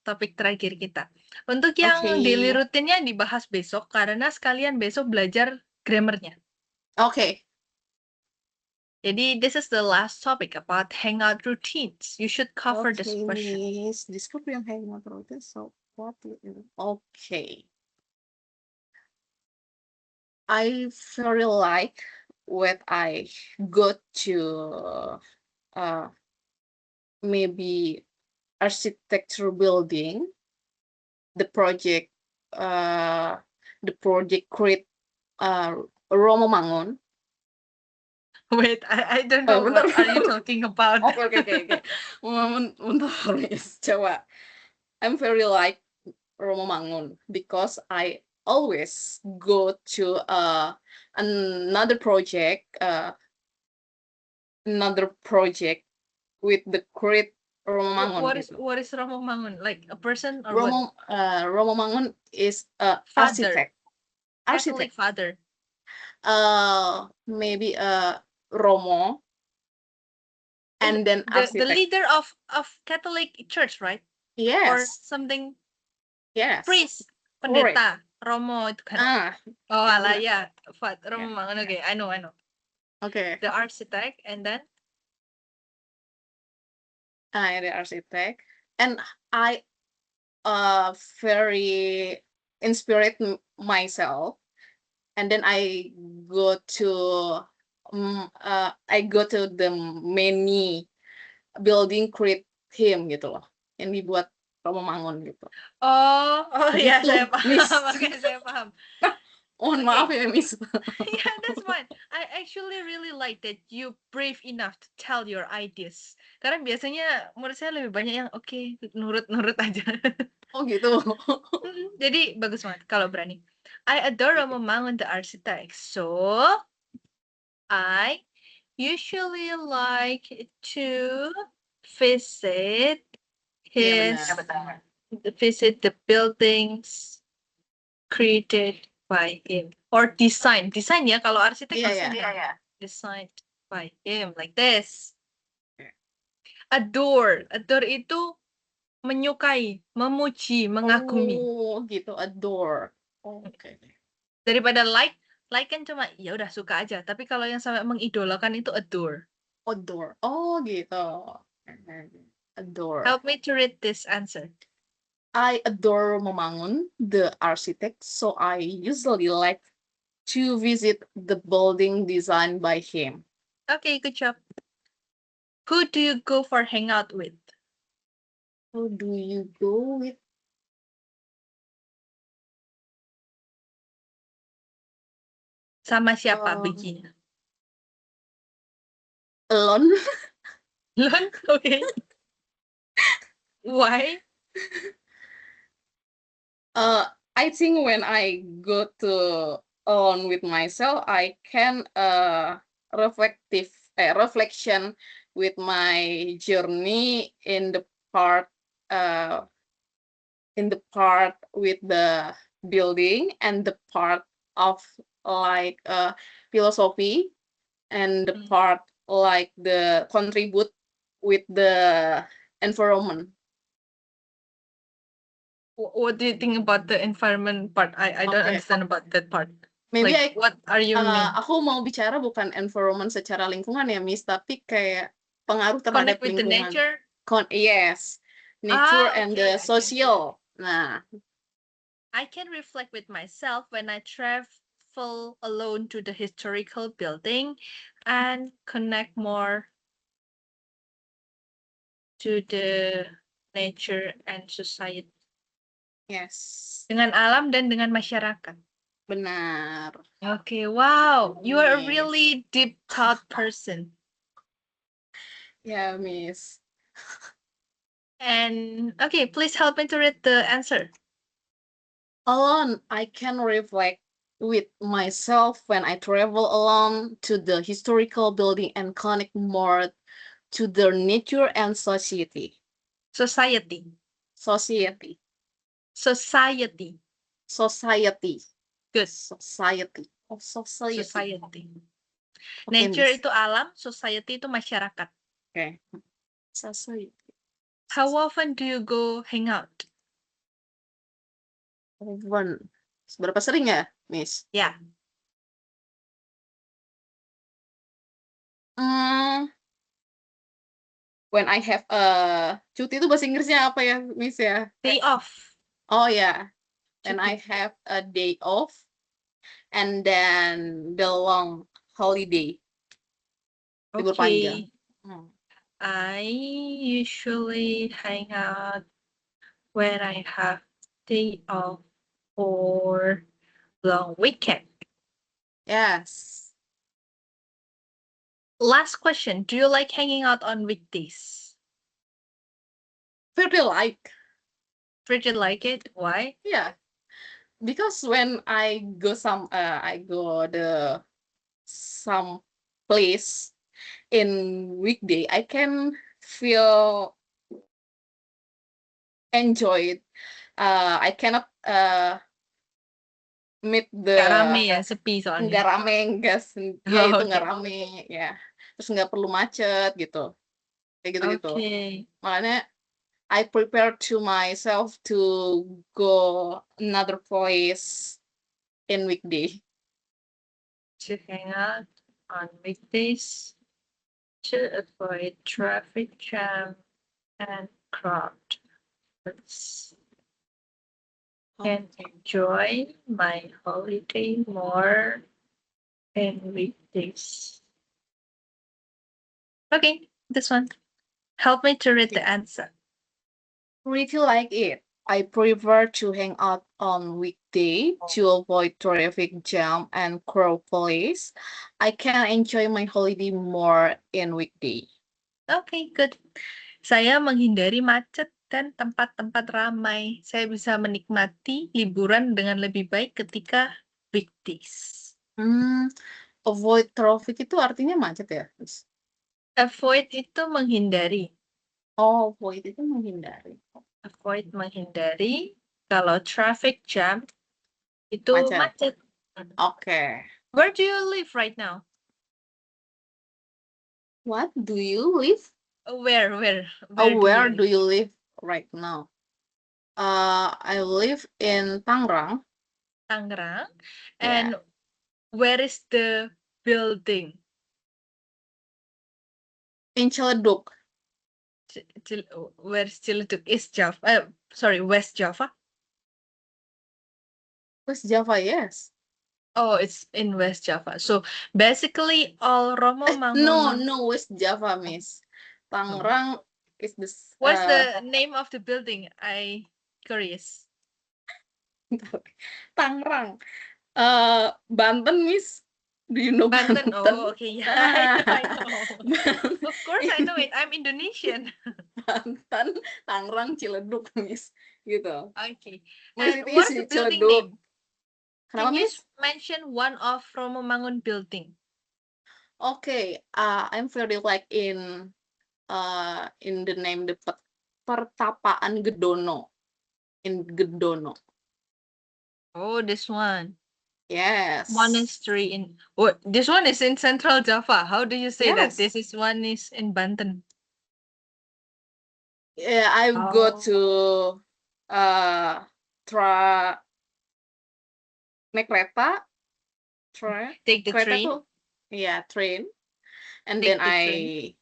Topik terakhir kita. Untuk yang Oke. daily rutinnya dibahas besok karena sekalian besok belajar grammarnya. Oke. Jadi this is the last topic about hangout routines. You should cover this Oke, question. Miss. Describe yang hangout routine. So, what do you... Okay. I very like when I go to maybe architecture building, the project create Romo Mangun. Wait, I don't know what are you talking about. Okay. Bentar, Miss. Coba. I'm very like Romo Mangun because I always go to another project with the great Romo Mangun. What is Romo Mangun? Like a person or Romo Mangun is a Father. architect. Catholic father. Maybe Romo, and then the architect. leader of Catholic Church, right? Yes. Or something. Yes. Priest, pendeta, Romo itu kan. Oh alah ya, Romo Mangun. Okay, I know. Okay. The architect, and then The architect, and I very inspired myself, and then go to I go to the many building create him gitu loh, yang dibuat Romomangun gitu. Oh ya, Gitu, saya Miss. paham. Oke, saya paham. Mohon Oke. maaf ya, Miss. Yeah, that's fine. I actually really like that you brave enough to tell your ideas. Karena biasanya menurut saya lebih banyak yang oke, nurut-nurut aja. Oh gitu. Jadi bagus banget kalau berani. I adore Romomangun the architect. So I usually like to visit Iya his benar. visit the buildings created by him or design ya, kalau arsitek Iya maksudnya ya. kan designed by him like this. Adore itu menyukai, memuji, mengagumi. Oh gitu, adore. Oke. Daripada like kan cuma ya udah suka aja, tapi kalau yang sampai mengidolakan itu adore. Adore. Oh gitu. Adore. Help me to read this answer. I adore Romomangun the architect, so I usually like to visit the building designed by him. Okay, good job. Who do you go for hangout with? Who do you go with? Sama siapa Um, begini? Alone. Alone? Okay. Why? I think when I go to alone with myself, I can reflection with my journey in the part with the building and the part of like philosophy and the part like the contribute with the environment. What do you think about the environment part? I don't Okay. understand about that part. Maybe Like, what are you mean? aku mau bicara bukan environment secara lingkungan ya, Miss, tapi kayak pengaruh terhadap Connect with the lingkungan. nature? Yes, nature and the Okay. social. Nah, I can reflect with myself when I travel alone to the historical building and connect more to the nature and society. yes, Dengan alam dan dengan masyarakat. benar. Okay, wow. You are a Yes. really deep thought person. Yeah, Miss. And okay, please help me to read the answer. Alone, I can reflect with myself when I travel alone to the historical building and connect more to the nature and society. Society. Society. Society. Society. Good. Society. Oh, society. Society. Okay, Nature Miss. itu alam, society itu masyarakat. Okay. Society. How often do you go hang out? Often. Seberapa sering ya, Miss? Ya. When I have cuti itu bahasa Inggrisnya apa ya, Miss ya? Day off. Oh ya, when Cuti. I have a day off and then the long holiday. Libur panjang. I usually hang out when I have day off or long weekend. Yes. Last question. Do you like hanging out on weekdays? Very like. Pretty like it. Why? Yeah. Because when I go some some place in weekday, I can feel enjoy it. I cannot meet the Gak rame ya, sepi soalnya. nggak rame, nggak ya itu nggak rame ya, terus nggak perlu macet gitu, kayak gitu-gitu. Makanya I prepare to myself to go another place in weekday. To hang out on weekdays to avoid traffic jam and crowd. Can enjoy my holiday more in weekdays. Okay, this one. Help me to read the answer. Pretty like it. I prefer to hang out on weekday to avoid traffic jam and crowd police. I can enjoy my holiday more in weekday. Okay, good. Saya menghindari macet dan tempat-tempat ramai. Saya bisa menikmati liburan dengan lebih baik ketika weekdays. Avoid traffic itu artinya macet ya? Avoid itu menghindari. Oh, avoid itu menghindari. Avoid menghindari. Kalau traffic jam itu macet. Okay. Where do you live right now? What do you live? Where Where do you live right now? I live in Tangerang. Tangerang. Yeah. And where is the building? In Ciledug. Where's Ciledug? East Java. Sorry, West Java. West Java, yes. Oh, it's in West Java. So basically, all Romo Mangun. No, West Java, Miss. Tangerang is the. What's the name of the building? I curious. Tangerang. Banten, Miss. Do you know Banten? Banten? Oh, okay. Yeah, I know. Of course, I know it. I'm Indonesian. Banten, Tangerang, Ciledug, Miss. Gitu. Okay. Miss, And itu what's isi the building Ciledug. name? Kenapa, Can you Miss? mention one of Romo Mangun building? Okay, I'm very like in the name the Pertapaan Gedono in Gedono. Oh, this one. Yes. Monastery in. Oh, this one is in Central Java. How do you say that? Yes. This is one is in Banten. Yeah, I go to try naik kereta. Take the kereta train. tuh, yeah, train, and Take then the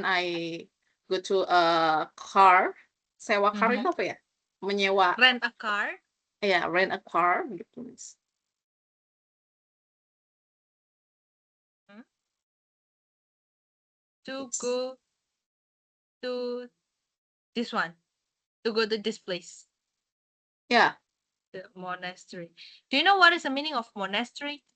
I go to a car. Sewa car itu apa ya? Menyewa. Rent a car. Yeah, rent a car gitu, Miss. To go to this one. To go to this place. Yeah. The monastery. Do you know what is the meaning of monastery?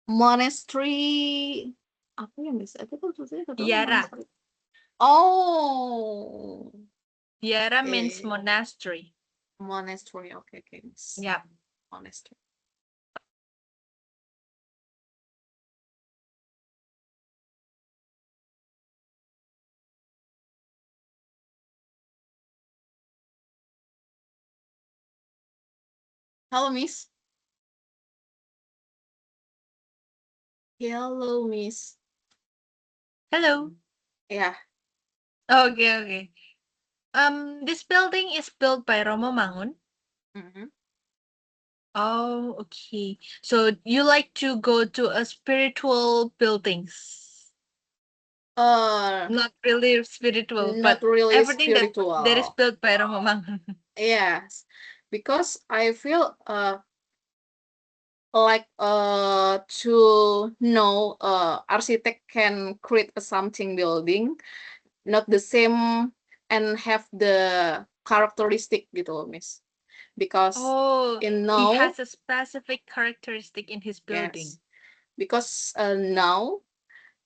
Monastery apa ya, Miss? Aku tuh tulisannya Biara. Oh. Biara means monastery. Monastery, okay, Miss. Yeah. Monastery. Halo, Miss. Hello, Miss. Hello. Yeah. Okay. This building is built by Romo Mangun. Oh, okay. So you like to go to a spiritual buildings? Not really spiritual, Not but really everything spiritual. that is built by Romo Mangun. Yes, because I feel like to know architect can create a something building not the same and have the characteristic gitu, Miss. Because he has a specific characteristic in his building. Yes, because now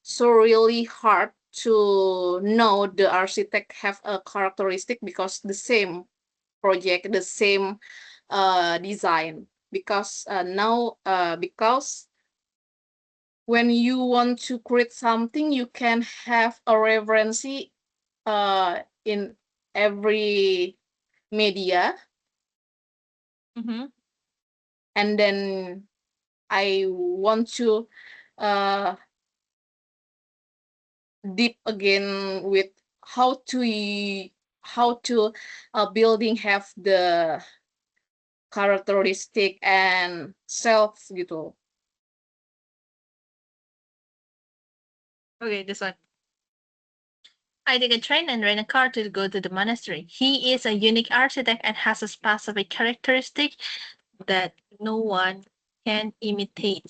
so really hard to know the architect have a characteristic because the same project, the same design. Because now because when you want to create something, you can have a reference in every media. And then I want to deep again with how to a building have the characteristic and self gitu. Okay, this one. I take a train and rent a car to go to the monastery. He is a unique architect and has a specific characteristic that no one can imitate.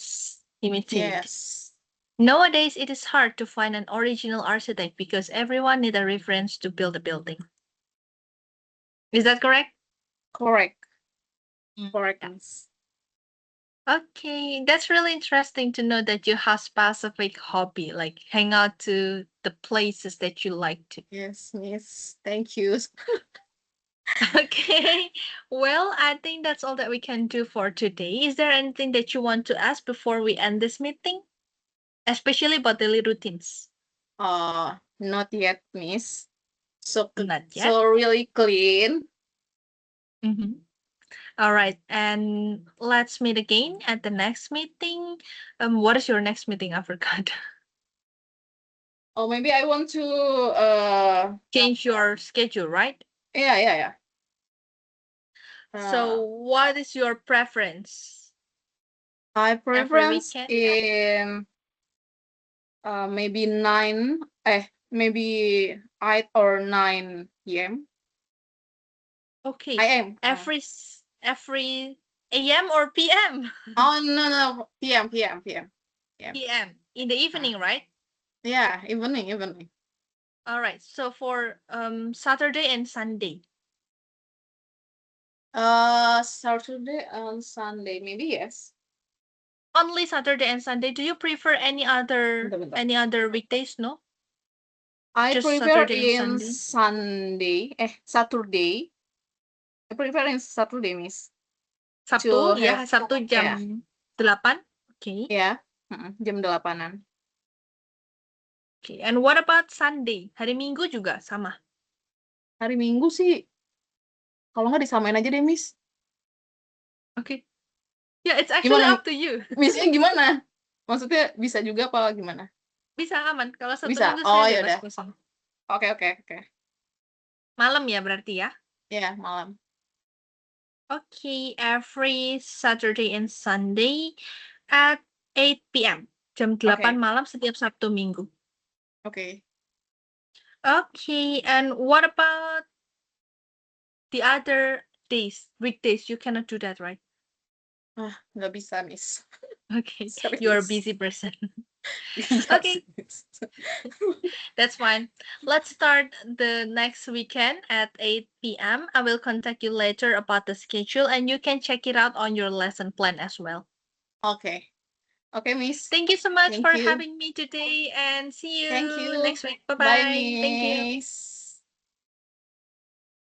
Yes. Nowadays, it is hard to find an original architect because everyone needs a reference to build a building. Is that correct? Correct. Mm, Correct. yeah. Miss. Okay, that's really interesting to know that you have specific hobby, like hang out to the places that you like to. Yes, Miss. Thank you. Okay, well, I think that's all that we can do for today. Is there anything that you want to ask before we end this meeting? Especially about daily routines. Not yet, Miss. So Not yet. so really clean. Mm-hmm. All right, and let's meet again at the next meeting. What is your next meeting? I forgot. Oh, maybe I want to Change your schedule, right? yeah. So, what is your preference? I preference weekend? in maybe 8 or 9 p.m. Okay, I am. every AM or PM? Oh no, PM. PM in the evening, right? Yeah, evening. All right. So for Saturday and Sunday. Saturday and Sunday, maybe yes. Only Saturday and Sunday. Do you prefer any other Bentar. weekdays? No. I Just prefer Saturday and in Sunday. Saturday. I prefer in Saturday, Miss. Sabtu, To ya, have Sabtu jam 8. Okay. ya, jam 8-an. Okay. And what about Sunday? Hari Minggu juga sama. Hari Minggu sih, kalau nggak disamain aja deh, Miss. Okay. Yeah, it's actually Gimana? up to you. Missnya gimana? Maksudnya bisa juga apa gimana? Bisa aman. Kalau Sabtu Bisa. Minggu Oh, saya yaudah. bebas kosong. Oke. Malam ya berarti ya? Ya, malam. Okay, every Saturday and Sunday at 8 p.m. Jam 8 malam setiap Sabtu Minggu. Oke. Okay, and what about the other days, weekdays? You cannot do that, right? Nggak bisa, Miss. Okay, Serius. you're a busy person. Iya, Okay. Miss. That's fine. Let's start the next weekend at 8 p.m. I will contact you later about the schedule and you can check it out on your lesson plan as well. Oke, Miss. Thank you so much Thank for you. having me today and see you Thank you. next week. Bye-bye. Bye, Thank you. Miss.